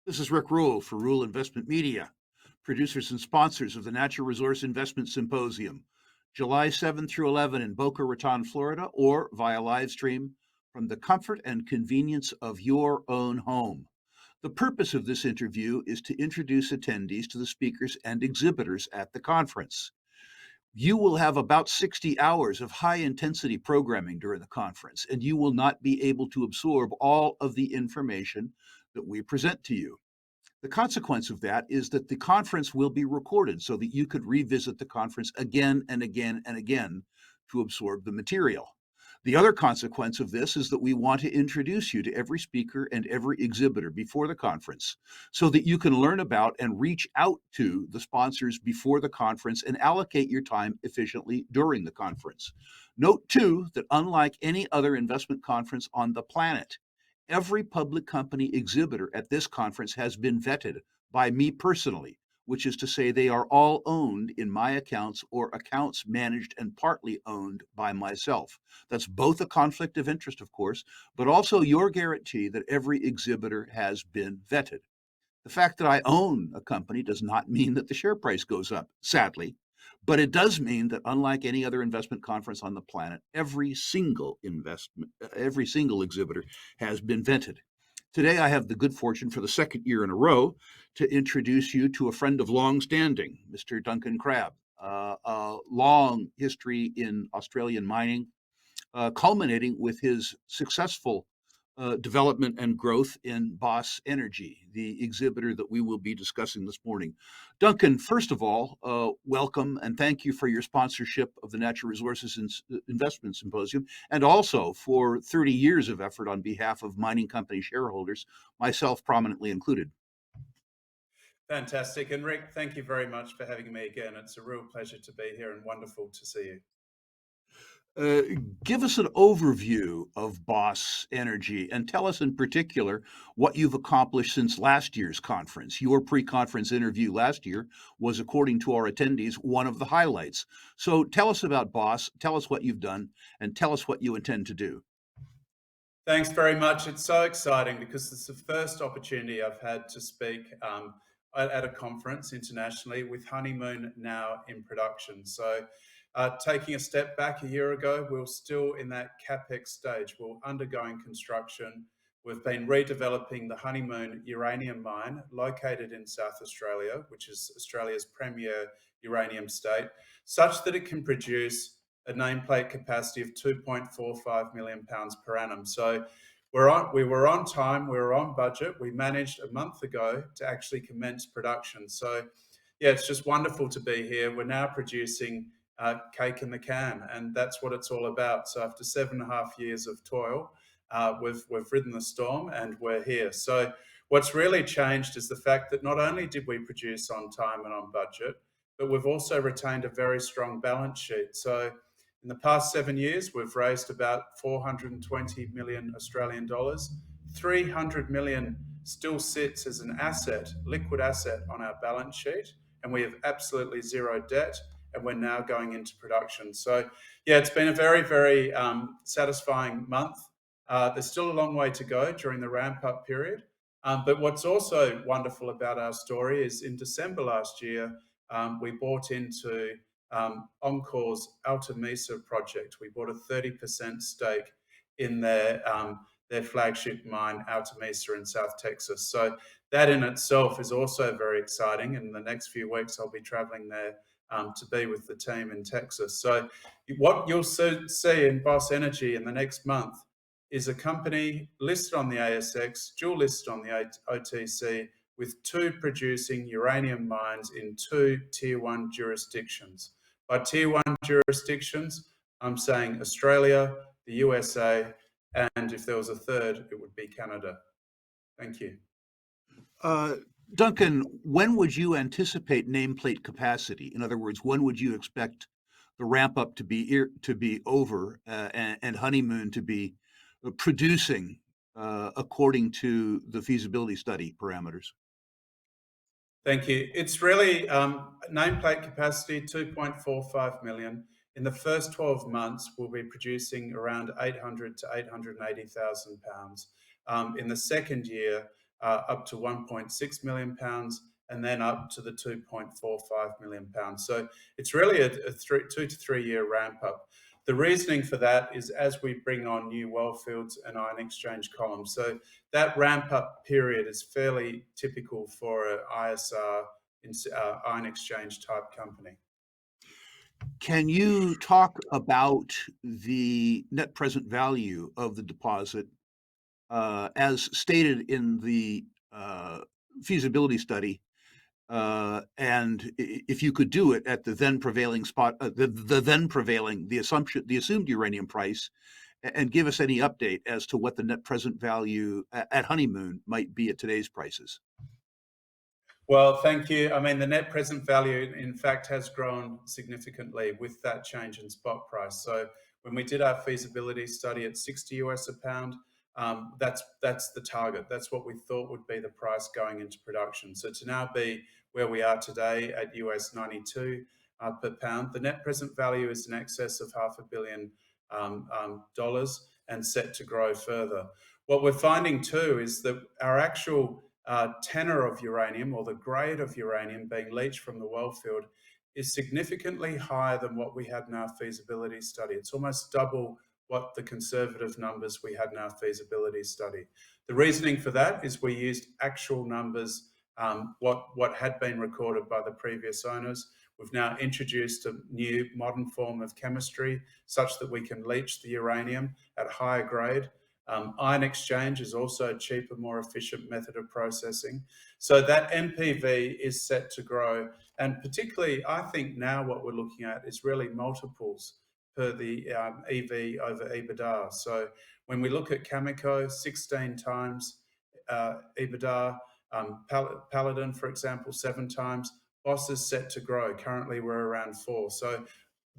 This is Rick Rule for Rule Investment Media, producers and sponsors of the Natural Resource Investment Symposium, July 7 through 11 in Boca Raton, Florida, or via live stream from the comfort and convenience of your own home. The purpose of this interview is to introduce attendees to the speakers and exhibitors at the conference. You will have about 60 hours of high intensity programming during the conference, and you will not be able to absorb all of the information that we present to you. The consequence of that is that the conference will be recorded so that you could revisit the conference again and again and again to absorb the material. The other consequence of this is that we want to introduce you to every speaker and every exhibitor before the conference so that you can learn about and reach out to the sponsors before the conference and allocate your time efficiently during the conference. Note, too, that unlike any other investment conference on the planet, every public company exhibitor at this conference has been vetted by me personally, which is to say they are all owned in my accounts or accounts managed and partly owned by myself. That's both a conflict of interest, of course, but also your guarantee that every exhibitor has been vetted. The fact that I own a company does not mean that the share price goes up, sadly, but it does mean that unlike any other investment conference on the planet, every single exhibitor has been vetted. Today, I have the good fortune for the second year in a row to introduce you to a friend of long standing, Mr. Duncan Craib. A long history in Australian mining, culminating with his successful development and growth in Boss Energy, the exhibitor that we will be discussing this morning. Duncan, first of all, welcome and thank you for your sponsorship of the Natural Resources Investment Symposium, and also for 30 years of effort on behalf of mining company shareholders, myself prominently included. Fantastic. And Rick, thank you very much for having me again. It's a real pleasure to be here and wonderful to see you. Uh, Give us an overview of Boss Energy and tell us in particular what you've accomplished since last year's conference. Your pre conference interview last year was, according to our attendees, one of the highlights. So tell us about Boss, tell us what you've done, and tell us what you intend to do. Thanks very much. It's so exciting because it's the first opportunity I've had to speak at a conference internationally with Honeymoon now in production. So, taking a step back a year ago, we were still in that CapEx stage. We were undergoing construction. We've been redeveloping the Honeymoon uranium mine located in South Australia, which is Australia's premier uranium state, such that it can produce a nameplate capacity of 2.45 million pounds per annum. So we were on time, we were on budget. We managed a month ago to actually commence production. So yeah, it's just wonderful to be here. We're now producing cake in the can, and that's what it's all about. So after 7.5 years of toil, we've ridden the storm and we're here. So what's really changed is the fact that not only did we produce on time and on budget, but we've also retained a very strong balance sheet. So in the past 7 years, we've raised about 420 million Australian dollars. 300 million still sits as an asset, liquid asset on our balance sheet, and we have absolutely zero debt, and we're now going into production. So yeah, it's been a very, very satisfying month. There's still a long way to go during the ramp up period. But what's also wonderful about our story is in December last year, we bought into Encore's Alta Mesa project. We bought a 30% stake in their flagship mine, Alta Mesa in South Texas. So that in itself is also very exciting. In the next few weeks, I'll be traveling there to be with the team in Texas. So what you'll see in Boss Energy in the next month is a company listed on the ASX, dual listed on the OTC, with 2 producing uranium mines in 2 tier 1 jurisdictions. By tier 1 jurisdictions, I'm saying Australia, the USA, and if there was a third, it would be Canada. Thank you. Duncan, when would you anticipate nameplate capacity? In other words, when would you expect the ramp up to be over and Honeymoon to be producing according to the feasibility study parameters? Thank you. It's really nameplate capacity 2.45 million. In the first 12 months, we'll be producing around 800 to 880,000 pounds. In the second year, up to 1.6 million pounds, and then up to the 2.45 million pounds. So it's really a 2 to 3 year ramp up. The reasoning for that is as we bring on new well fields and ion exchange columns. So that ramp up period is fairly typical for an ISR, ion exchange type company. Can you talk about the net present value of the deposit as stated in the feasibility study? And if you could do it at the then prevailing spot, the assumed uranium price, and give us any update as to what the net present value at Honeymoon might be at today's prices. Well, thank you. I mean, the net present value, in fact, has grown significantly with that change in spot price. So when we did our feasibility study at 60 US a pound, that's the target. That's what we thought would be the price going into production. So to now be where we are today at US 92 per pound, the net present value is in excess of $500 million and set to grow further. What we're finding too is that our actual tenor of uranium, or the grade of uranium being leached from the well field, is significantly higher than what we had in our feasibility study. It's almost double what the conservative numbers we had in our feasibility study. The reasoning for that is we used actual numbers, what had been recorded by the previous owners. We've now introduced a new modern form of chemistry such that we can leach the uranium at higher grade. Ion exchange is also a cheaper, more efficient method of processing. So that MPV is set to grow. And particularly, I think now what we're looking at is really multiples per the EV over EBITDA. So when we look at Cameco, 16 times EBITDA, Paladin, for example, 7 times. Boss is set to grow. Currently, we're around 4. So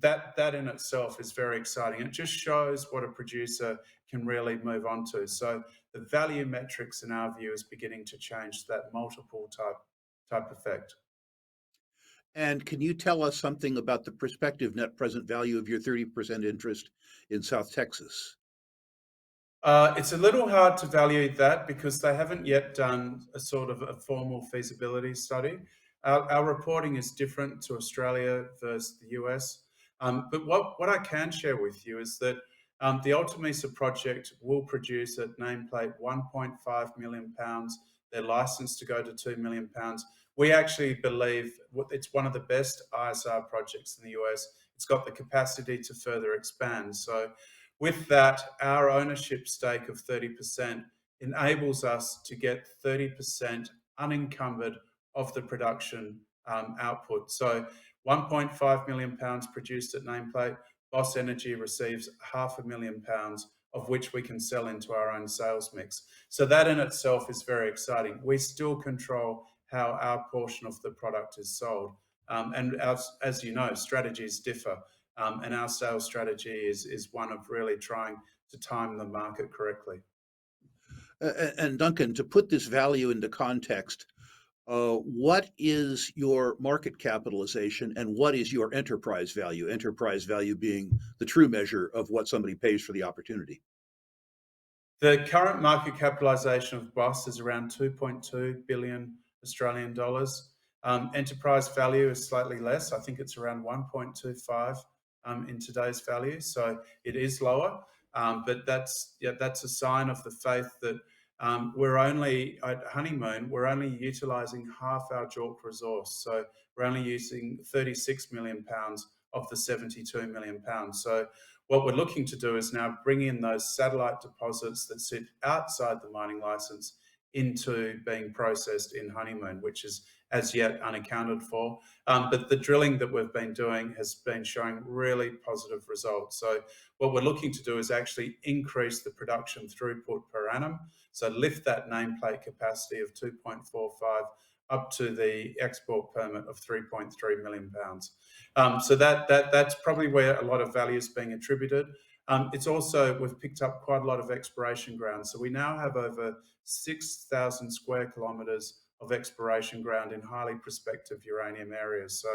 that in itself is very exciting. It just shows what a producer can really move on to. So the value metrics, in our view, is beginning to change that multiple type effect. And can you tell us something about the prospective net present value of your 30% interest in South Texas? It's a little hard to value that because they haven't yet done a sort of a formal feasibility study. Our reporting is different to Australia versus the US. But what I can share with you is that the Ultimisa project will produce at nameplate 1.5 million pounds. They're licensed to go to 2 million pounds. We actually believe it's one of the best ISR projects in the US. It's got the capacity to further expand. So with that, our ownership stake of 30% enables us to get 30% unencumbered of the production output. So 1.5 million pounds produced at nameplate, Boss Energy receives 500,000 pounds, of which we can sell into our own sales mix. So that in itself is very exciting. We still control how our portion of the product is sold. And as you know, strategies differ. And our sales strategy is one of really trying to time the market correctly. And Duncan, to put this value into context, what is your market capitalization and what is your enterprise value? Enterprise value being the true measure of what somebody pays for the opportunity. The current market capitalization of Boss is around 2.2 billion Australian dollars. Enterprise value is slightly less. I think it's around 1.25 in today's value. So it is lower, but that's a sign of the faith that we're only at Honeymoon, we're only utilizing half our JORC resource. So we're only using 36 million pounds of the 72 million pounds. So what we're looking to do is now bring in those satellite deposits that sit outside the mining license into being processed in Honeymoon, which is as yet unaccounted for. But the drilling that we've been doing has been showing really positive results. So what we're looking to do is actually increase the production throughput per annum. So lift that nameplate capacity of 2.45 up to the export permit of 3.3 million pounds. So that's probably where a lot of value is being attributed. It's also, we've picked up quite a lot of exploration ground. So we now have over 6,000 square kilometres of exploration ground in highly prospective uranium areas. So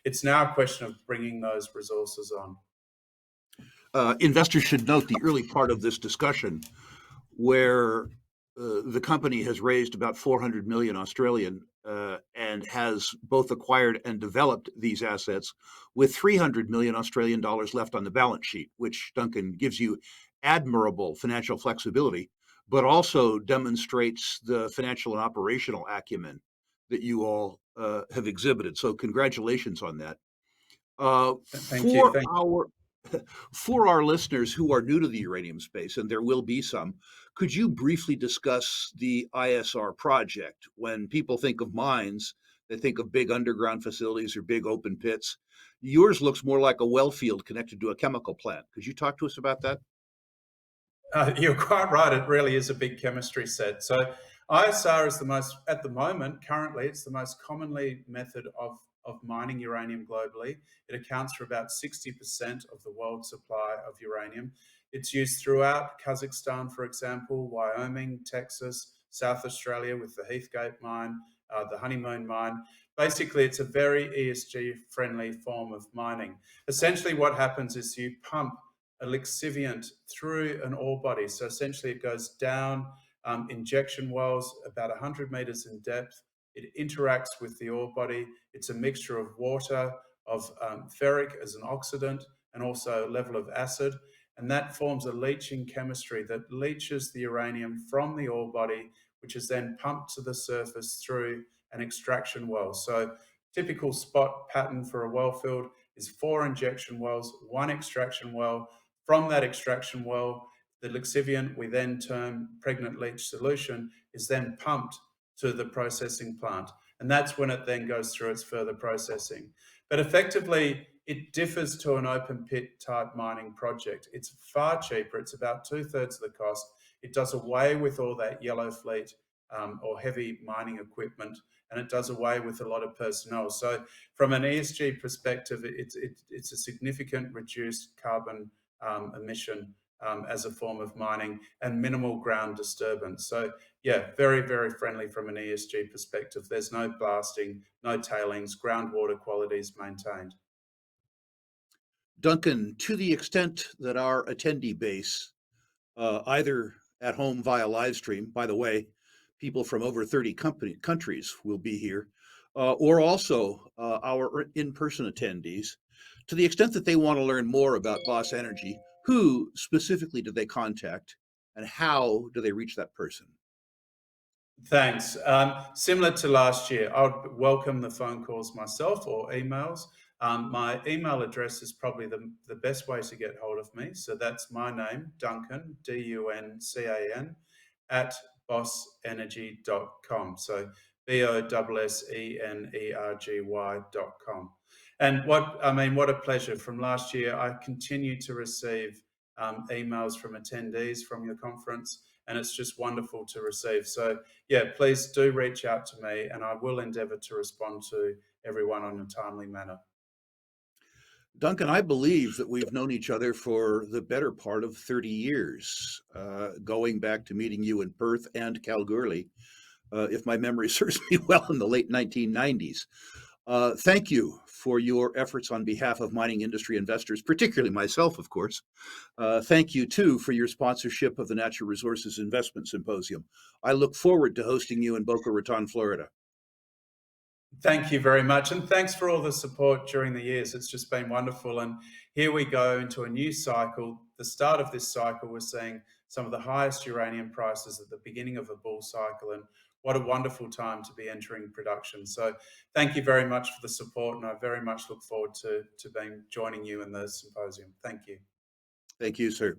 it's now a question of bringing those resources on. Investors should note the early part of this discussion where the company has raised about 400 million Australian and has both acquired and developed these assets with 300 million Australian dollars left on the balance sheet, which, Duncan, gives you admirable financial flexibility, but also demonstrates the financial and operational acumen that you all have exhibited. So, congratulations on that. Uh, Thank you. for our for our listeners who are new to the uranium space, and there will be some, could you briefly discuss the ISR project? When people think of mines, they think of big underground facilities or big open pits. Yours looks more like a well field connected to a chemical plant. Could you talk to us about that? You're quite right. It really is a big chemistry set. So ISR is the most, at the moment, currently, it's the most commonly method of mining uranium globally. It accounts for about 60% of the world supply of uranium. It's used throughout Kazakhstan, for example, Wyoming, Texas, South Australia with the Heathgate mine, the Honeymoon mine. Basically, it's a very ESG friendly form of mining. Essentially, what happens is you pump a lixiviant through an ore body. So essentially, it goes down injection wells about 100 meters in depth. It interacts with the ore body. It's a mixture of water, of ferric as an oxidant, and also a level of acid. And that forms a leaching chemistry that leaches the uranium from the ore body, which is then pumped to the surface through an extraction well. So, typical spot pattern for a well field is 4 injection wells, 1 extraction well. From that extraction well, the lixiviant, we then term pregnant leach solution, is then pumped to the processing plant. And that's when it then goes through its further processing. But effectively, it differs to an open pit type mining project. It's far cheaper. It's about 2/3 of the cost. It does away with all that yellow fleet or heavy mining equipment, and it does away with a lot of personnel. So, from an ESG perspective, it's a significant reduced carbon emission as a form of mining and minimal ground disturbance. So, yeah, very, very friendly from an ESG perspective. There's no blasting, no tailings, groundwater quality is maintained. Duncan, to the extent that our attendee base, either at home via live stream, by the way, people from over 30 countries will be here, or also our in person attendees, to the extent that they want to learn more about Boss Energy, who specifically do they contact and how do they reach that person? Thanks. Similar to last year, I would welcome the phone calls myself or emails. My email address is probably the best way to get hold of me. So that's my name, Duncan, Duncan, at bossenergy.com. So BOSSENERGY.com. And what a pleasure. From last year, I continue to receive emails from attendees from your conference, and it's just wonderful to receive. So, yeah, please do reach out to me, and I will endeavour to respond to everyone in a timely manner. Duncan, I believe that we've known each other for the better part of 30 years, going back to meeting you in Perth and Kalgoorlie, if my memory serves me well, in the late 1990s. Thank you for your efforts on behalf of mining industry investors, particularly myself, of course. Thank you, too, for your sponsorship of the Natural Resources Investment Symposium. I look forward to hosting you in Boca Raton, Florida. Thank you very much. And thanks for all the support during the years. It's just been wonderful. And here we go into a new cycle. The start of this cycle, we're seeing some of the highest uranium prices at the beginning of a bull cycle. And what a wonderful time to be entering production. So thank you very much for the support. And I very much look forward to joining you in the symposium. Thank you. Thank you, sir.